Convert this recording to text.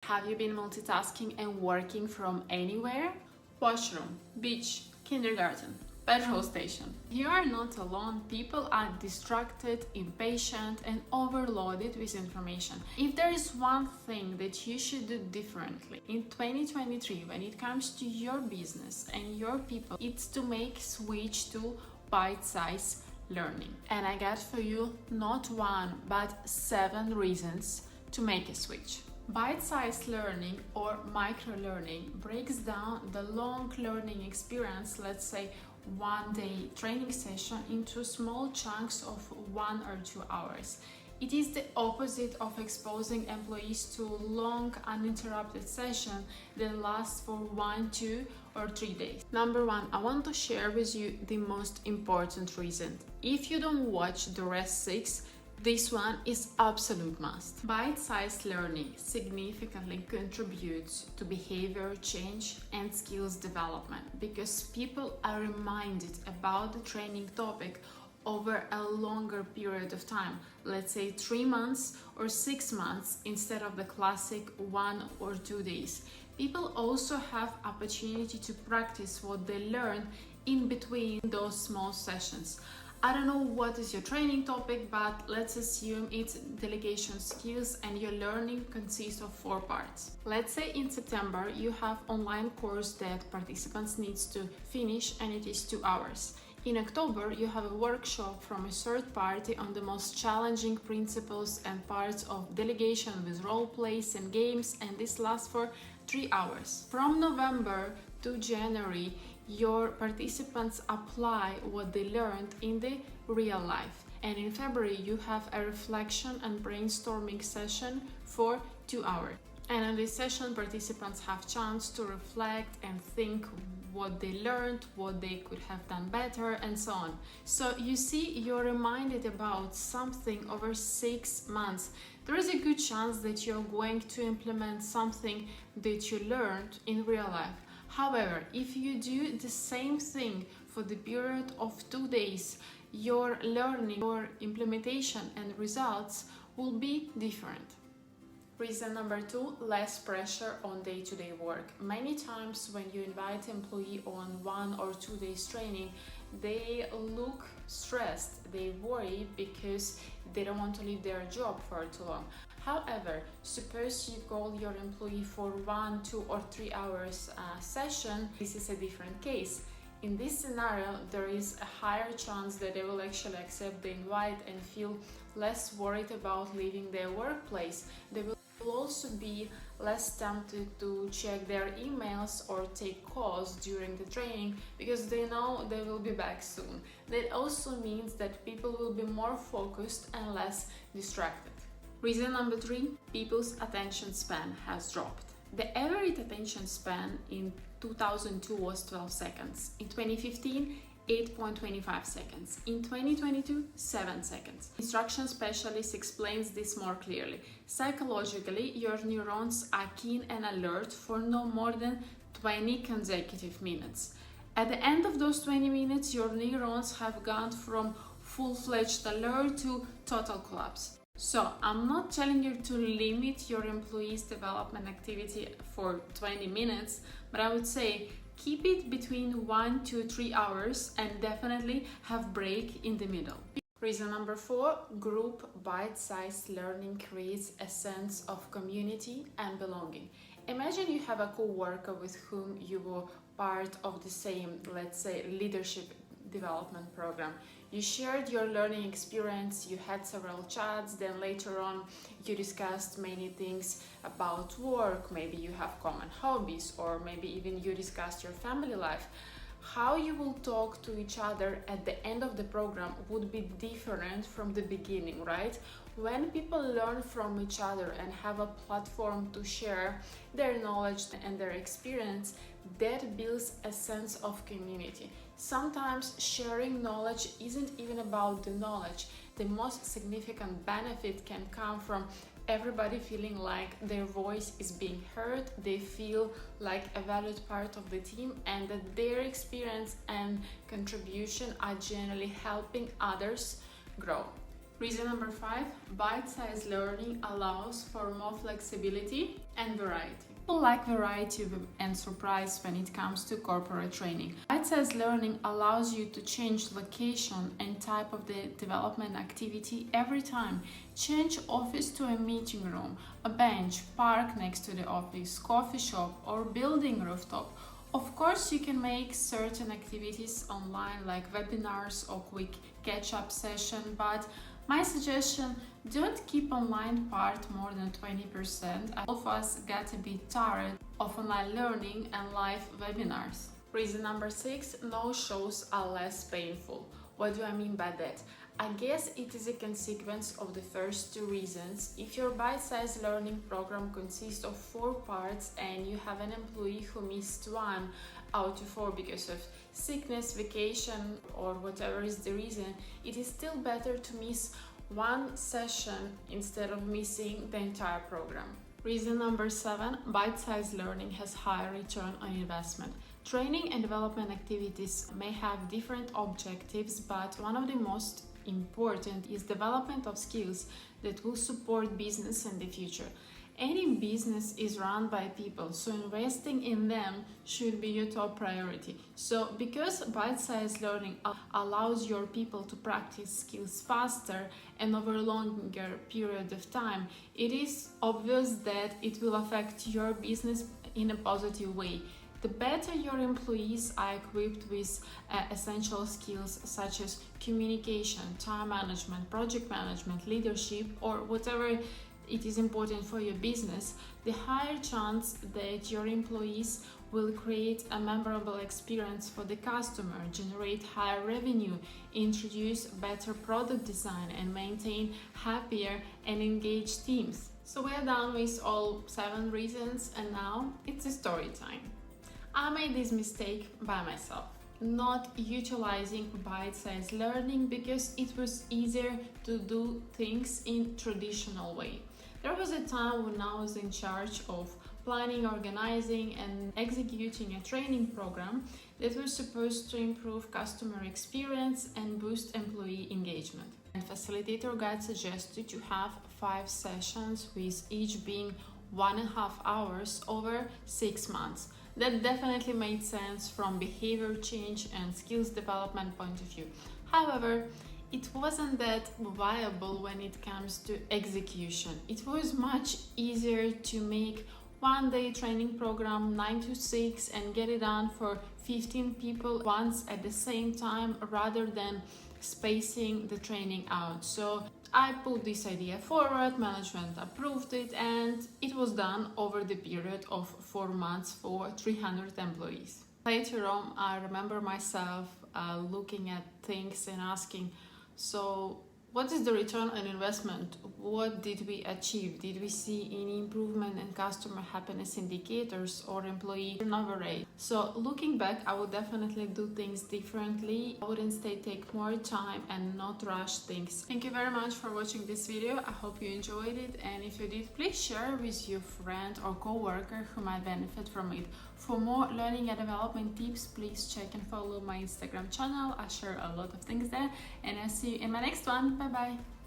Have you been multitasking and working from anywhere? Washroom, beach, kindergarten, petrol station. You are not alone. People are distracted, impatient, and overloaded with information. If there is one thing that you should do differently in 2023 when it comes to your business and your people, it's to make switch to bite-sized learning. And I got for you not one, but 7 reasons to make a switch. Bite-sized learning or microlearning breaks down the long learning experience, let's say 1-day training session, into small chunks of 1 or 2 hours. It is the opposite of exposing employees to long uninterrupted session that lasts for 1, 2 or 3 days. Number 1, I want to share with you the most important reason. If you don't watch the rest 6, this one is absolute must. Bite-sized learning significantly contributes to behavior change and skills development because people are reminded about the training topic over a longer period of time, let's say 3 months or 6 months instead of the classic 1 or 2 days. People also have opportunity to practice what they learn in between those small sessions. I don't know what is your training topic, but let's assume it's delegation skills and your learning consists of 4 parts. Let's say in September you have online course that participants needs to finish and it is 2 hours. In October you have a workshop from a third party on the most challenging principles and parts of delegation with role plays and games, and this lasts for 3 hours. From November to January, your participants apply what they learned in the real life. And in February, you have a reflection and brainstorming session for 2 hours. And in this session, participants have chance to reflect and think what they learned, what they could have done better, and so on. So you see, you're reminded about something over 6 months. There is a good chance that you're going to implement something that you learned in real life. However, if you do the same thing for the period of 2 days, your learning, your implementation and results will be different. Reason number 2, less pressure on day-to-day work. Many times when you invite an employee on 1 or 2 days training, they look stressed, they worry because they don't want to leave their job for too long. However, suppose you call your employee for 1, 2 or 3 hours session, this is a different case. In this scenario, there is a higher chance that they will actually accept the invite and feel less worried about leaving their workplace. They will also be less tempted to check their emails or take calls during the training because they know they will be back soon. That also means that people will be more focused and less distracted. Reason number 3, people's attention span has dropped. The average attention span in 2002 was 12 seconds. In 2015, 8.25 seconds. In 2022, 7 seconds. Instruction specialist explains this more clearly. Psychologically, your neurons are keen and alert for no more than 20 consecutive minutes. At the end of those 20 minutes, your neurons have gone from full-fledged alert to total collapse. So I'm not telling you to limit your employees' development activity for 20 minutes, but I would say keep it between 1 to 3 hours and definitely have break in the middle. Reason number 4, group bite-sized learning creates a sense of community and belonging. Imagine you have a co-worker with whom you were part of the same, let's say, leadership development program. You shared your learning experience, you had several chats, then later on you discussed many things about work, maybe you have common hobbies, or maybe even you discussed your family life. How you will talk to each other at the end of the program would be different from the beginning, right? When people learn from each other and have a platform to share their knowledge and their experience, that builds a sense of community. Sometimes sharing knowledge isn't even about the knowledge. The most significant benefit can come from everybody feeling like their voice is being heard, they feel like a valued part of the team, and that their experience and contribution are generally helping others grow. Reason number 5, bite-sized learning allows for more flexibility and variety. People like variety and surprise when it comes to corporate training. Bite-sized learning allows you to change location and type of the development activity every time. Change office to a meeting room, a bench, park next to the office, coffee shop, or building rooftop. Of course, you can make certain activities online like webinars or quick catch-up session, but my suggestion, don't keep online part more than 20%. All of us get a bit tired of online learning and live webinars. Reason number 6, no shows are less painful. What do I mean by that? I guess it is a consequence of the first 2 reasons. If your bite-sized learning program consists of 4 parts and you have an employee who missed 1 out of 4 because of sickness, vacation, or whatever is the reason, it is still better to miss 1 session instead of missing the entire program. Reason number 7, bite-sized learning has higher return on investment. Training and development activities may have different objectives, but one of the most important is development of skills that will support business in the future. Any business is run by people, so investing in them should be your top priority. So because bite-sized learning allows your people to practice skills faster and over a longer period of time, it is obvious that it will affect your business in a positive way. The better your employees are equipped with essential skills such as communication, time management, project management, leadership, or whatever it is important for your business, the higher chance that your employees will create a memorable experience for the customer, generate higher revenue, introduce better product design, and maintain happier and engaged teams. So we are done with all 7 reasons, and now it's a story time. I made this mistake by myself, not utilizing bite-sized learning because it was easier to do things in traditional way. There was a time when I was in charge of planning, organizing, and executing a training program that was supposed to improve customer experience and boost employee engagement. And facilitator guide suggested to have 5 sessions, with each being 1.5 hours over 6 months. That definitely made sense from behavior change and skills development point of view. However, it wasn't that viable when it comes to execution. It was much easier to make 1-day training program 9 to 6 and get it done for 15 people once at the same time rather than spacing the training out. So I put this idea forward, management approved it, and it was done over the period of 4 months for 300 employees. Later on, I remember myself looking at things and asking, so what is the return on investment? What did we achieve? Did we see any improvement in customer happiness indicators or employee turnover rate? So looking back, I would definitely do things differently. I would instead take more time and not rush things. Thank you very much for watching this video. I hope you enjoyed it, and if you did, please share with your friend or co-worker who might benefit from it. For more learning and development tips, please check and follow my Instagram channel. I share a lot of things there, and I'll see you in my next one. Bye bye.